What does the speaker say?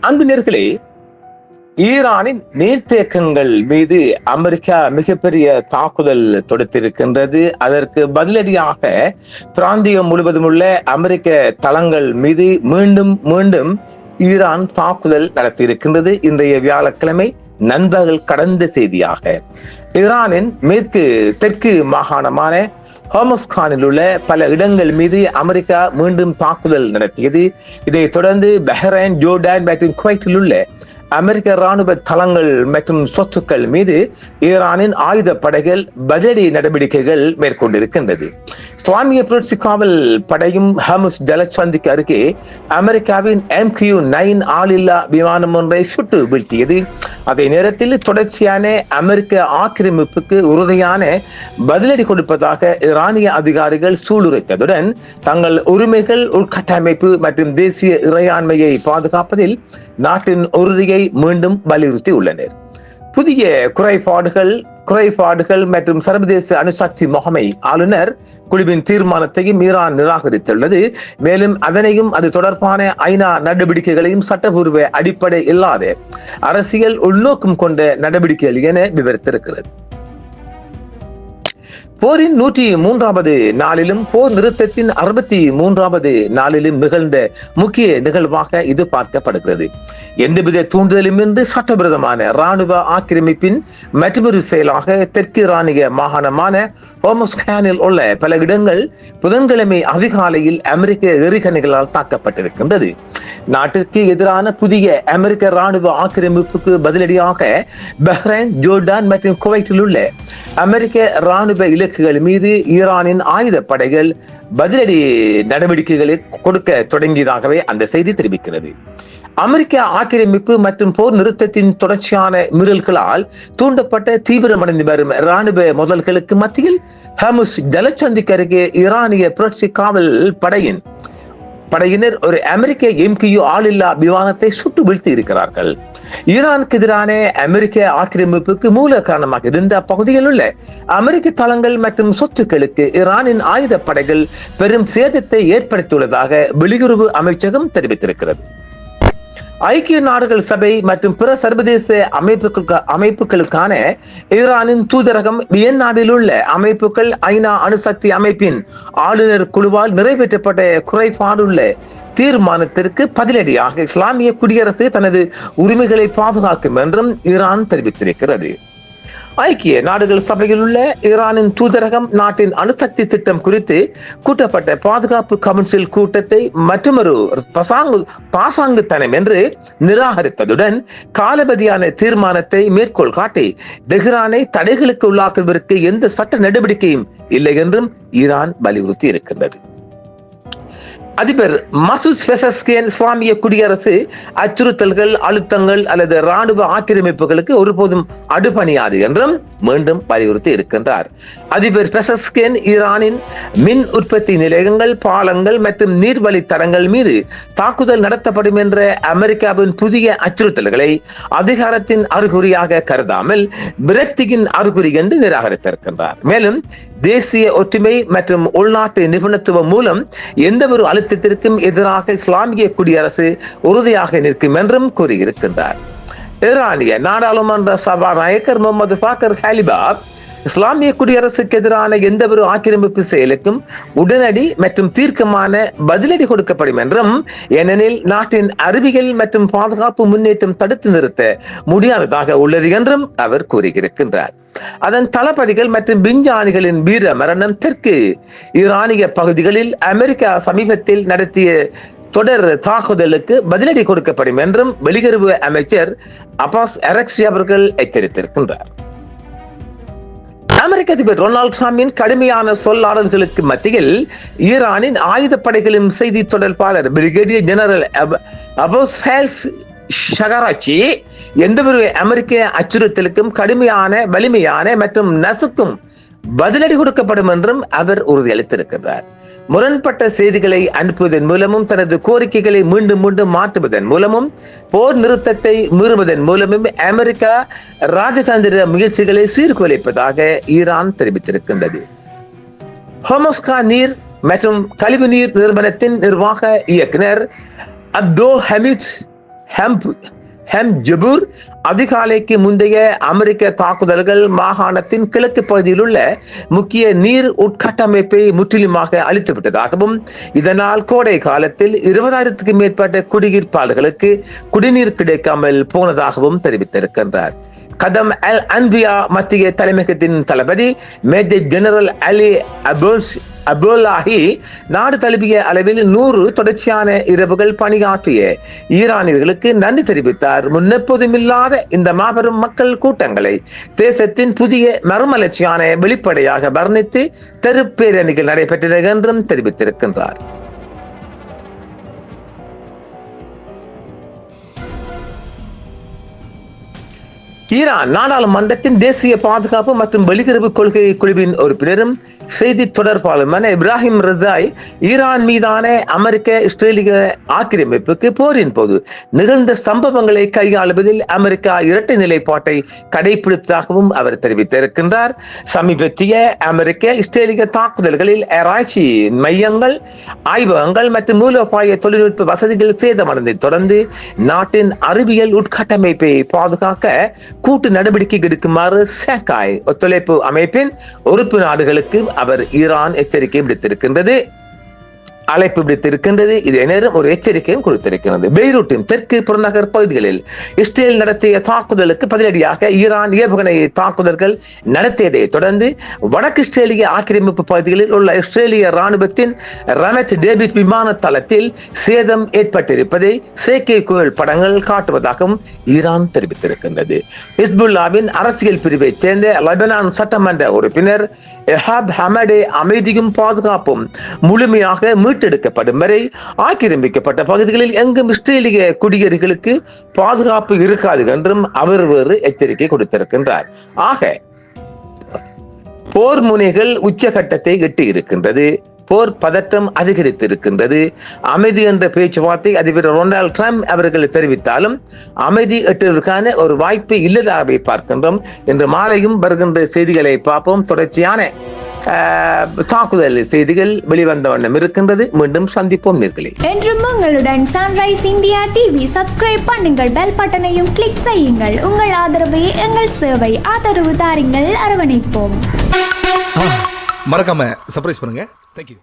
அன்பினர்களே, ஈரானின் நீர்த்தேக்கங்கள் மீது அமெரிக்கா மிகப்பெரிய தாக்குதல் தொடுத்திருக்கின்றது. அதற்கு பதிலடியாக பிராந்தியம் முழுவதும் உள்ள அமெரிக்க தளங்கள் மீது மீண்டும் மீண்டும் ஈரான் தாக்குதல் நடத்தியிருக்கின்றது. இன்றைய வியாழக்கிழமை நண்பகல் கடந்த செய்தியாக ஈரானின் தெற்கு மாகாணமான ஹோமஸ்கானில் உள்ள பல இடங்கள் மீது அமெரிக்கா மீண்டும் தாக்குதல் நடத்தியது. இதைத் தொடர்ந்து பஹ்ரைன், ஜோர்டான் மற்றும் குவைத்தில் உள்ள அமெரிக்க ராணுவ தளங்கள் மற்றும் சொத்துக்கள் மீது ஈரானின் ஆயுத படைகள் பதிலடி நடவடிக்கைகள் மேற்கொண்டிருக்கின்றது. இஸ்லாமிய புரட்சி காவல் படையும் ஹர்முஸ் ஜலசந்திக்கு அருகே அமெரிக்காவின் MQ-9 ஆளில்லா விமானம் ஒன்றை சுட்டு வீழ்த்தியது. அதே நேரத்தில் தொடர்ச்சியான அமெரிக்க ஆக்கிரமிப்புக்கு உறுதியான பதிலடி கொடுப்பதாக ஈரானிய அதிகாரிகள் சூளுரைத்ததுடன் தங்கள் உரிமைகள், உள்கட்டமைப்பு மற்றும் தேசிய இறையாண்மையை பாதுகாப்பதில் நாட்டின் உறுதியை மீண்டும் வலியுறுத்தி உள்ளனர். புதிய குறைபாடுகள் மற்றும் சர்வதேச அணுசக்தி முகமை ஆளுநர் குழுவின் தீர்மானத்தையும் ஈரான் நிராகரித்துள்ளது. மேலும் அதனையும் அது தொடர்பான ஐநா நடவடிக்கைகளையும் சட்டப்பூர்வ அடிப்படை இல்லாத அரசியல் உள்நோக்கம் கொண்ட நடவடிக்கைகள் என விவரித்திருக்கிறது. போரின் 103வது நாளிலும் போர் நிறுத்தத்தின் 63வது நாளிலும் நிகழ்ந்த முக்கிய நிகழ்வாக இது பார்க்கப்படுகிறது. எந்தவித தூண்டுதலுமின்றி சட்டவிரோதமான ராணுவ ஆக்கிரமிப்பின் மற்றொரு செயலாக தெற்கு ஈரானிய மாகாணமான ஹோமஸ்கானில் உள்ள பல இடங்கள் புதன்கிழமை அதிகாலையில் அமெரிக்க எறிகணைகளால் தாக்கப்பட்டிருக்கின்றது. நாட்டிற்கு எதிரான புதிய அமெரிக்க ராணுவ ஆக்கிரமிப்புக்கு பதிலடியாக பஹ்ரைன், ஜோர்டான் மற்றும் குவைத்தில் உள்ள அமெரிக்க ராணுவ இலக்குகள் மீது ஈரானின் ஆயுத படைகள் பதிலடி நடவடிக்கைகளை கொடுக்க தொடங்கியதாகவே அந்த செய்தி தெரிவிக்கிறது. அமெரிக்க ஆக்கிரமிப்பு மற்றும் போர் நிறுத்தத்தின் தொடர்ச்சியான மீறல்களால் தூண்டப்பட்ட தீவிரமடைந்து வரும் இராணுவ மோதல்களுக்கு மத்தியில் ஹர்முஸ் ஜலசந்திக்கு அருகே ஈரானிய புரட்சி காவல் படையினர் ஒரு அமெரிக்க MQ ஆளில்லா விமானத்தை சுட்டு வீழ்த்தி இருக்கிறார்கள். ஈரானுக்கு எதிரான அமெரிக்க ஆக்கிரமிப்புக்கு மூல காரணமாக இருந்த அப்பகுதியில் உள்ள அமெரிக்க தளங்கள் மற்றும் சொத்துக்களுக்கு ஈரானின் ஆயுத படைகள் பெரும் சேதத்தை ஏற்படுத்தியுள்ளதாக வெளியுறவு அமைச்சகம் தெரிவித்திருக்கிறது. ஐக்கிய நாடுகள் சபை மற்றும் பிற சர்வதேச அமைப்புகளுக்கான ஈரானின் தூதரகம் வியன்னாவில் உள்ள அமைப்புகள் ஐநா அணுசக்தி அமைப்பின் ஆளுநர் குழுவால் நிறைவேற்றப்பட்ட குறைபாடுள்ள தீர்மானத்திற்கு பதிலடியாக இஸ்லாமிய குடியரசு தனது உரிமைகளை பாதுகாக்கும் என்றும் ஈரான் தெரிவித்திருக்கிறது. ஐக்கிய நாடுகள் சபையில் உள்ள ஈரானின் தூதரகம் நாட்டின் அணுசக்தி திட்டம் குறித்து கூட்டப்பட்ட பாதுகாப்பு கவுன்சில் கூட்டத்தை மற்றொரு பாசாங்குத்தனம் என்று நிராகரித்ததுடன் காலபதியான தீர்மானத்தை மேற்கோள் காட்டி தெஹ்ரானை தடைகளுக்கு உள்ளாக்குவதற்கு எந்த சட்ட நடவடிக்கையும் இல்லை என்றும் ஈரான் வலியுறுத்தி இருக்கின்றது. அதிபர் மசூத் பெசஸ்கியன் இஸ்லாமிய குடியரசு அச்சுறுத்தல்கள், அழுத்தங்கள் அல்லது ராணுவ ஆக்கிரமிப்புகளுக்கு ஒருபோதும் அடிபணியாது என்றும் மீண்டும் வலியுறுத்தி இருக்கின்றார். அதிபர் பெசஸ்கியன் ஈரானின் மின் உற்பத்தி நிலையங்கள், பாலங்கள் மற்றும் நீர்வழி தடங்கள் மீது தாக்குதல் நடத்தப்படும் என்ற அமெரிக்காவின் புதிய அச்சுறுத்தல்களை அதிகாரத்தின் அறிகுறியாக கருதாமல் விரக்தியின் அறிகுறி என்று நிராகரித்திருக்கின்றார். மேலும் தேசிய ஒற்றுமை மற்றும் உள்நாட்டு நிபுணத்துவம் மூலம் எந்த ஒரு அழுத்தத்திற்கும் எதிராக இஸ்லாமிய குடியரசு உறுதியாக நிற்கும் என்றும் கூறியிருக்கின்றார். ஈரானிய நாடாளுமன்ற சபாநாயகர் முகமது பாக்கர் ஹாலிபாப் இஸ்லாமிய குடியரசுக்கு எதிரான எந்த ஒரு ஆக்கிரமிப்பு செயலுக்கும் உடனடி மற்றும் தீர்க்கமான பதிலடி கொடுக்கப்படும் என்றும், ஏனெனில் நாட்டின் அறிவியல் மற்றும் பாதுகாப்பு முன்னேற்றம் தடுத்து நிறுத்த முடியாததாக உள்ளது என்றும் அவர் கூறியிருக்கின்றார். அதன் தளபதிகள் மற்றும் விஞ்ஞானிகளின் வீர மரணம் தெற்கு ஈரானிய பகுதிகளில் அமெரிக்கா சமீபத்தில் நடத்திய தொடர் தாக்குதலுக்கு பதிலடி கொடுக்கப்படும் என்றும் வெளியுறவு அமைச்சர் அப்பாஸ் அரக்சி அவர்கள் எச்சரித்திருக்கின்றார். அமெரிக்க அதிபர் டொனால்ட் ட்ரம்பின் கடுமையான சொல்லாடல்களுக்கு மத்தியில் ஈரானின் ஆயுதப்படைகளின் செய்தி தொடர்பாளர் பிரிகேடியர் ஜெனரல் அபோஸ் ஷகராச்சி எந்த ஒரு அமெரிக்க அச்சுறுத்தலுக்கும் கடுமையான, வலிமையான மற்றும் நசுக்கும் பதிலடி கொடுக்கப்படும் என்றும் அவர் உறுதியளித்திருக்கிறார். முரண்பட்ட செய்திகளை அனுப்புவதன் மூலமும் தனது கோரிக்கைகளை மீண்டும் மீண்டும் மாற்றுவதன் மூலமும் போர் நிறுத்தத்தை மீறுவதன் மூலமும் அமெரிக்கா ராஜதந்திர முயற்சிகளை சீர்குலைப்பதாக ஈரான் தெரிவித்திருக்கின்றது. ஹோமஸ்கா நீர் மற்றும் கழிவுநீர் நிறுவனத்தின் நிர்வாக இயக்குனர் அப்தோ ஹமீத் ஹெம்ஜபூர் அதிகாலைக்கு முந்தைய அமெரிக்க தாக்குதல்கள் மாகாணத்தின் கிழக்கு பகுதியில் உள்ள முக்கிய நீர் உட்கட்டமைப்பை முற்றிலுமாக அழித்துவிட்டதாகவும் இதனால் கோடை காலத்தில் 20,000க்கும் மேற்பட்ட குடியிருப்பாளர்களுக்கு குடிநீர் கிடைக்காமல் போனதாகவும் தெரிவித்திருக்கின்றார். கதம் அல் அன்பியா மத்திய தலைமையகத்தின் தளபதி மேஜர் ஜெனரல் அலி அபுல்லாஹி நாடு தழுவிய அளவில் 100 தொடர்ச்சியான இரவுகள் பணியாற்றிய ஈரானியர்களுக்கு நன்றி தெரிவித்தார். முன்னெப்போதுமில்லாத இந்த மாபெரும் மக்கள் கூட்டங்களை தேசத்தின் புதிய மறுமலர்ச்சியான வெளிப்படையாக வர்ணித்து தெரு பேரணிகள் நடைபெற்றன என்றும் தெரிவித்திருக்கின்றார். ஈரான் நாடாளுமன்றத்தின் தேசிய பாதுகாப்பு மற்றும் வெளியுறவு கொள்கை குழுவின் உறுப்பினரும் செய்தி தொடர்பாளருமான இப்ராஹிம் ரசாய் ஈரான் மீதான அமெரிக்க இஸ்ரேலிய ஆக்கிரமிப்புக்கு போரின் போது நிகழ்ந்த சம்பவங்களை கையாளுவதில் அமெரிக்கா இரட்டை நிலைப்பாட்டை கடைபிடித்ததாகவும் அவர் தெரிவித்திருக்கின்றார். சமீபத்திய அமெரிக்க இஸ்ரேலிய தாக்குதல்களில் ஆராய்ச்சி மையங்கள், ஆய்வகங்கள் மற்றும் மூலோபாய தொழில்நுட்ப வசதிகள் சேதமடைந்ததை தொடர்ந்து நாட்டின் அறிவியல் உட்கட்டமைப்பை பாதுகாக்க கூட்டு நடவடிக்கை எடுக்குமாறு ஷாங்காய் ஒத்துழைப்பு அமைப்பின் உறுப்பு நாடுகளுக்கு அவர் ஈரான் எச்சரிக்கை விடுத்திருக்கின்றது, அழைப்பு விடுத்திருக்கின்றது. இதே நேரம் ஒரு எச்சரிக்கையும் கொடுத்திருக்கிறது. பெய்ரூட்டின் தெற்கு புறநகர் பகுதிகளில் இஸ்ரேல் நடத்திய தாக்குதலுக்கு பதிலடியாக ஈரான் ஏவுகணை தாக்குதல்கள் நடத்தியதை தொடர்ந்து வடக்கு இஸ்ரேலிய ஆக்கிரமிப்பு பகுதிகளில் உள்ள இஸ்ரேலிய ராணுவத்தின் ரமத் டேவிட் விமான தளத்தில் சேதம் ஏற்பட்டிருப்பதை செயற்கைக்கோள் படங்கள் காட்டுவதாகவும் ஈரான் தெரிவித்திருக்கின்றது. ஹிஸ்புல்லாவின் அரசியல் பிரிவை சேர்ந்த லெபனான் சட்டமன்ற உறுப்பினர் எஹாப் ஹமடே அமைதியும் பாதுகாப்பும் முழுமையாக மீட்டெடுக்கப்படும் வரை ஆக்கிரமிக்கப்பட்ட பகுதிகளில் எங்கும் இஸ்ரேலிய குடியேறிகளுக்கு பாதுகாப்பு இருக்காது என்றும் அவர் வேறு எச்சரிக்கை கொடுத்திருக்கின்றார். ஆக போர் முனைகள் உச்சகட்டத்தை எட்டி இருக்கின்றது. போர் பதற்றம் அதிகரித்திருக்கின்றது. அமைதி என்ற பேச்சுவார்த்தை அதிபர் டொனால்ட் ட்ரம்ப் அவர்கள் தெரிவித்தாலும் அமைதி எட்டுவதற்கான ஒரு வாய்ப்பு இல்லதாகவே பார்க்கின்றோம். இன்று மாலையும் வருகின்ற செய்திகளை பார்ப்போம். தொடர்ச்சியான தாக்குதல் செய்திகள் வெளிவந்த வண்ணம் இருக்கின்றது. மீண்டும் சந்திப்போம் நேர்களே. என்றும் உங்களுடன் சன்ரைஸ் இந்தியா டிவி சப்ஸ்கிரைப் பண்ணுங்கள், பெல் பட்டனையும் கிளிக் செய்யுங்கள். உங்கள் ஆதரவை எங்கள் சேவை, ஆதரவு தாருங்கள், அரவணைப்போம். மறக்காம சர்ப்ரைஸ் பண்ணுங்க. தேங்க்யூ.